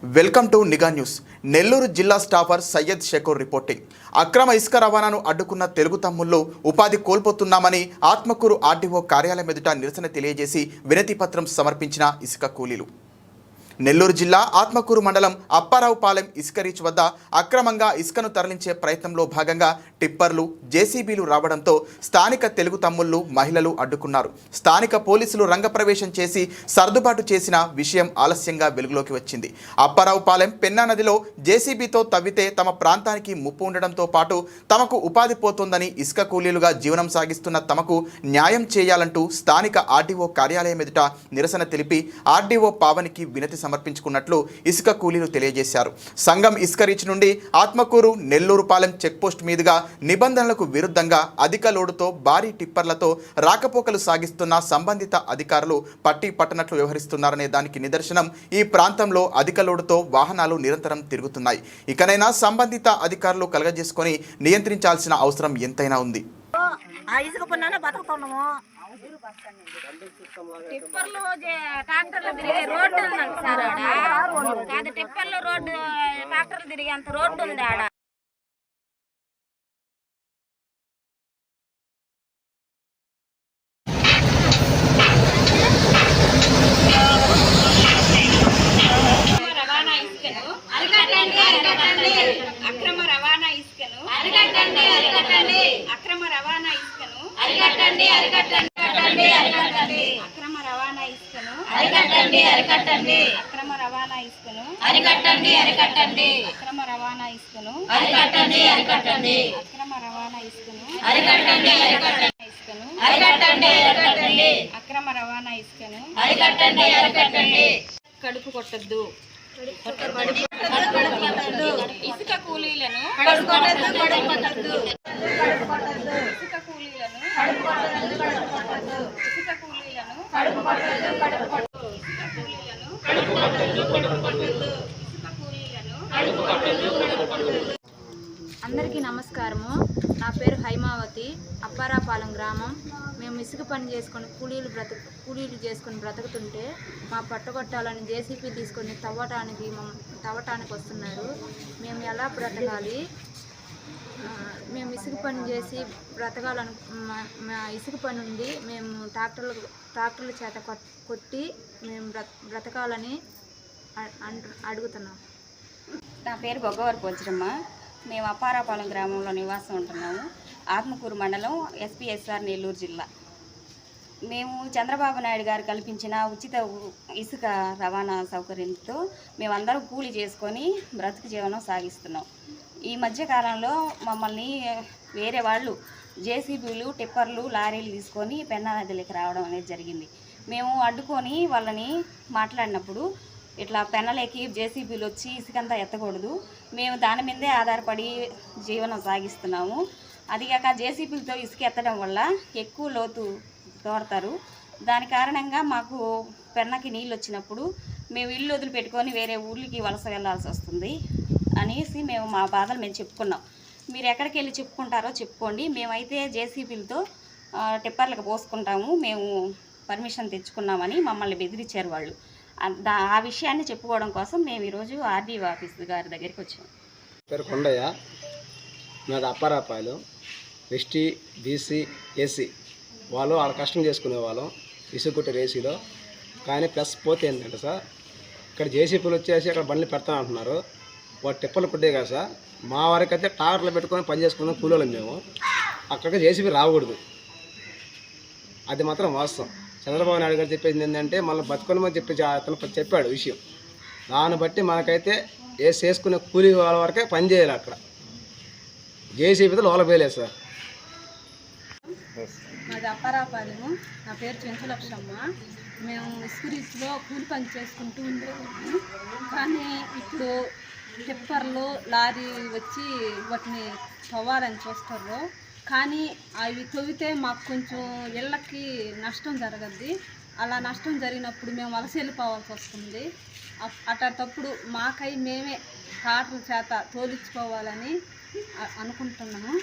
Welcome to నిఘా news. Nellore జిల్లా Staffer Syed Shakur reporting. అక్రమ ఇసుక రవాణాను అడ్డుకున్న తెలుగు తమ్ముళ్లు ఉపాధి కోల్పోతున్నామని ఆత్మకూరు ఆర్డీఓ కార్యాలయం ఎదుట నిరసన తెలియజేసి వినతి పత్రం సమర్పించిన ఇసుక కూలీలు. నెల్లూరు జిల్లా ఆత్మకూరు మండలం అప్పారావుపాలెం ఇసుక రీచ్ వద్ద అక్రమంగా ఇసుకను తరలించే ప్రయత్నంలో భాగంగా టిప్పర్లు, జేసీబీలు రావడంతో స్థానిక తెలుగు తమ్ముళ్లు, మహిళలు అడ్డుకున్నారు. స్థానిక పోలీసులు రంగప్రవేశం చేసి సర్దుబాటు చేసిన విషయం ఆలస్యంగా వెలుగులోకి వచ్చింది. అప్పారావుపాలెం పెన్నా నదిలో జేసీబీతో తవ్వితే తమ ప్రాంతానికి ముప్పు ఉండడంతో పాటు తమకు ఉపాధి పోతోందని ఇసుక కూలీలుగా జీవనం సాగిస్తున్న తమకు న్యాయం చేయాలంటూ స్థానిక ఆర్డీఓ కార్యాలయం ఎదుట నిరసన తెలిపి ఆర్డీఓ పావనికి వినతి సమర్పించుకున్నట్లు ఇసుక కూలీలు తెలియజేశారు. సంఘం ఇసుక రీచ్ నుండి ఆత్మకూరు, నెల్లూరుపాలెం చెక్పోస్ట్ మీదుగా నిబంధనలకు విరుద్ధంగా అధిక లోడుతో భారీ టిప్పర్లతో రాకపోకలు సాగిస్తున్న సంబంధిత అధికారులు పట్టి పట్టనట్లు వ్యవహరిస్తున్నారనే దానికి నిదర్శనం ఈ ప్రాంతంలో అధిక లోడుతో వాహనాలు నిరంతరం తిరుగుతున్నాయి. ఇకనైనా సంబంధిత అధికారులు కలగజేసుకొని నియంత్రించాల్సిన అవసరం ఎంతైనా ఉంది. టిప్పర్లు ట్రాక్టర్లు తిరిగే రోడ్డు ఉందండి సార్ ఆడ. కాదు, టిప్పర్లు రోడ్డు ట్రాక్టర్లు తిరిగే అంత రోడ్డు ఉంది ఆడ. అక్రమ రవాణా ఇసుకను అరికట్టండి, అరికట్టండి. అక్రమ రవాణా ఇసుకను అరికట్టండి, అరికట్టండి. అక్రమ రవాణా ఇసుకను అరికట్టండి, అరికట్టండి. అక్రమ రవాణా ఇసుకను అరికట్టండి, అరికట్టండి. అక్రమ రవాణా ఇసుకను అరికట్టండి, అరికట్టండి. అక్రమ రవాణా ఇసుకను అరికట్టండి, అరికట్టండి. ఇసుకను అరికట్టండి, అరికట్టండి. అక్రమ రవాణా ఇసుకను అరికట్టండి, అరికట్టండి. కడుపు కొట్టద్దు, ఇసుక కూలీలను ఇసుక కూలీలను ఇసుక కూలీలను అందరికీ నమస్కారము. నా పేరు హైమావతి, అప్పారాపాలెం గ్రామం. మేము ఇసుక పని చేసుకొని కూలీలు చేసుకొని బ్రతుకుతుంటే మా పట్టగొట్టాలని జేసీపీ తీసుకొని తవ్వటానికి వస్తున్నారు. మేము ఎలా బ్రతకాలి? మేము ఇసుక పని చేసి బ్రతకాలను మా ఇసుక పని ఉంది. మేము ట్రాక్టర్ల చేత కొట్టి మేము బ్రతకాలని అడుగుతున్నాం. నా పేరు బొగ్గవరపు వజ్రమ్మ. మేము అప్పారాపాలెం గ్రామంలో నివాసం ఉంటున్నాము. ఆత్మకూరు మండలం, ఎస్పీఎస్ఆర్, నెల్లూరు జిల్లా. మేము చంద్రబాబు నాయుడు గారు కల్పించిన ఉచిత ఇసుక రవాణా సౌకర్యంతో మేమందరం కూలి చేసుకొని బ్రతుకు జీవనం సాగిస్తున్నాం. ఈ మధ్యకాలంలో మమ్మల్ని వేరే వాళ్ళు జేసీబీలు, టిప్పర్లు, లారీలు తీసుకొని పెన్నా నదిలోకి రావడం అనేది జరిగింది. మేము అడ్డుకొని వాళ్ళని మాట్లాడినప్పుడు ఇట్లా పెన్నలేకి జేసీబీలు వచ్చి ఇసుకంతా ఎత్తకూడదు, మేము దాని మీదే ఆధారపడి జీవనం సాగిస్తున్నాము. అదిగాక జేసీబీలతో ఇసుక ఎత్తడం వల్ల ఎక్కువ లోతు తోడతారు. దాని కారణంగా మాకు పెన్నకి నీళ్ళు వచ్చినప్పుడు మేము ఇల్లు వదిలిపెట్టుకొని వేరే ఊళ్ళకి వలస వెళ్ళాల్సి వస్తుంది అనేసి మేము మా బాధలు మేము చెప్పుకున్నాం. మీరు ఎక్కడికి వెళ్ళి చెప్పుకుంటారో చెప్పుకోండి, మేమైతే జేసీబీలతో టిప్పర్లకు పోసుకుంటాము, మేము పర్మిషన్ తెచ్చుకున్నామని మమ్మల్ని బెదిరించారు వాళ్ళు. ఆ విషయాన్ని చెప్పుకోవడం కోసం మేము ఈరోజు ఆర్డీఓ ఆఫీస్ గారి దగ్గరికి వచ్చాము. పేరు కొండయ్య, నాది అప్పారాపాయలు. ఎస్టీ, బీసీ, ఏసీ వాళ్ళు వాళ్ళ కష్టం చేసుకునే వాళ్ళం ఇసుక కొట్టే రేసీలో. కానీ ప్లస్ పోతే ఏంటంటే సార్, ఇక్కడ జేసీపీలు వచ్చేసి అక్కడ బండ్లు పెడతానంటున్నారు. వాడు టిప్పర్లు కొట్టే కదా సార్, మా వారికి అయితే ట్రాక్టర్లు పెట్టుకొని పని చేసుకున్నాం కూలీలం మేము. అక్కడికి జేసీపీ రాకూడదు, అది మాత్రం వాస్తవం. చంద్రబాబు నాయుడు గారు చెప్పేది ఏంటంటే మళ్ళీ బతుకొని చెప్పి అతను చెప్పాడు విషయం. దాన్ని బట్టి మనకైతే చేసుకునే కూలీ వాళ్ళ వరకే పని చేయాలి. అక్కడ జేసీబీతో లోల పోయలేదు సార్. మాది అప్పారాపాలెము. నా పేరు చెంచులక్ష్మమ్మ. మేము ఇసుక రీచ్లో కూలి పని చేసుకుంటూ ఉండేవాళ్ళము. కానీ ఇప్పుడు టిప్పర్లు, లారీ వచ్చి వాటిని తవ్వాలని చూస్తారు. కానీ అవి తవ్వితే మాకు కొంచెం ఇళ్ళకి నష్టం జరగద్ది. అలా నష్టం జరిగినప్పుడు మేము వలస వెళ్ళిపోవాల్సి వస్తుంది. అట్టప్పుడు మాకై మేమే ట్రాక్టర్ల చేత తోలించుకోవాలని అనుకుంటున్నాము.